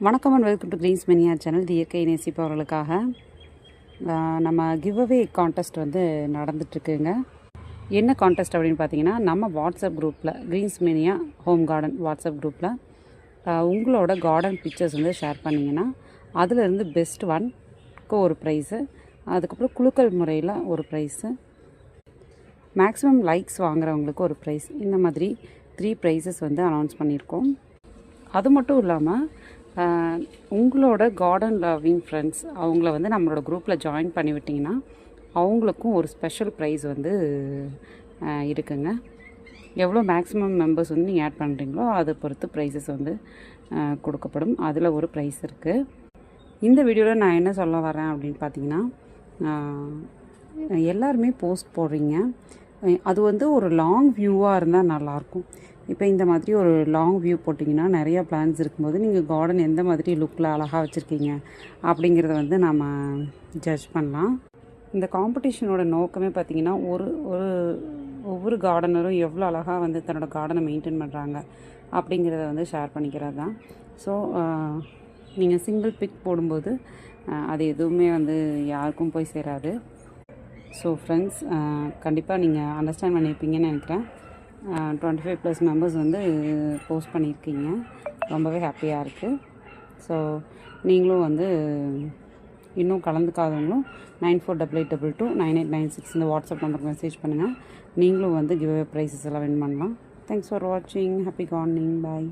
வணக்கம் and welcome to Greens Mania channel. இது இயற்கை நேசிப்பவர்களுக்காக நம்ம கிவ் அவே கான்டெஸ்ட் வந்து நடந்துட்டுருக்குங்க. என்ன கான்டெஸ்ட் அப்படின்னு பார்த்தீங்கன்னா, நம்ம வாட்ஸ்அப் குரூப்பில் கிரீன்ஸ் மெனியா ஹோம் கார்டன் வாட்ஸ்அப் குரூப்பில் உங்களோட கார்டன் பிக்சர்ஸ் வந்து ஷேர் பண்ணிங்கன்னா அதிலிருந்து பெஸ்ட் ஒன்க்கு ஒரு ப்ரைஸு, அதுக்கப்புறம் குலுக்கல் முறையில் ஒரு ப்ரைஸு, மேக்ஸிமம் லைக்ஸ் வாங்குறவங்களுக்கு ஒரு ப்ரைஸ், இந்த மாதிரி 3 ப்ரைஸஸ் வந்து அனௌன்ஸ் பண்ணியிருக்கோம். அது மட்டும் இல்லாமல் உங்களோட கார்டன் லவ்விங் ஃப்ரெண்ட்ஸ் அவங்கள வந்து நம்மளோட குரூப்பில் ஜாயின் பண்ணிவிட்டிங்கன்னா அவங்களுக்கும் ஒரு ஸ்பெஷல் ப்ரைஸ் வந்து இருக்குங்க. எவ்வளோ மேக்ஸிமம் மெம்பர்ஸ் வந்து நீங்கள் ஆட் பண்ணுறீங்களோ அதை பொறுத்து ப்ரைஸஸ் வந்து கொடுக்கப்படும். அதில் ஒரு ப்ரைஸ் இருக்குது. இந்த வீடியோவில் நான் என்ன சொல்ல வரேன் அப்படின்னு பார்த்தீங்கன்னா, எல்லாருமே போஸ்ட் போடுறீங்க, அது வந்து ஒரு லாங் வியூவாக இருந்தால் நல்லாயிருக்கும். இப்போ இந்த மாதிரி ஒரு லாங் வியூ போட்டிங்கன்னா நிறைய பிளான்ஸ் இருக்கும்போது நீங்கள் கார்டன் எந்த மாதிரி லுக்கில் அழகாக வச்சுருக்கீங்க அப்படிங்கிறத வந்து நம்ம ஜட்ஜ் பண்ணலாம். இந்த காம்படிஷனோட நோக்கமே பார்த்திங்கன்னா, ஒவ்வொரு கார்டனரும் எவ்வளோ அழகாக வந்து தன்னோட கார்டனை மெயின்டைன் பண்ணுறாங்க அப்படிங்கிறத வந்து ஷேர் பண்ணிக்கிறது தான். ஸோ நீங்கள் சிங்கிள் பிக் போடும்போது அது எதுவுமே வந்து யாருக்கும் போய் சேராது. ஸோ ஃப்ரெண்ட்ஸ், கண்டிப்பாக நீங்கள் அண்டர்ஸ்டாண்ட் பண்ணியிருப்பீங்கன்னு நினைக்கிறேன். 25+ மெம்பர்ஸ் வந்து போஸ்ட் பண்ணியிருக்கீங்க, ரொம்பவே ஹாப்பியாக இருக்குது. ஸோ நீங்களும் வந்து இன்னும் கலந்துக்காதவங்களும் 9488229896 இந்த வாட்ஸ்அப் நம்பருக்கு மெசேஜ் பண்ணுங்கள். நீங்களும் வந்து கிவ் அவே ப்ரைஸஸ் எல்லாம் வின் பண்ணலாம். தேங்க்ஸ் ஃபார் வாட்சிங். Happy gardening. பாய்.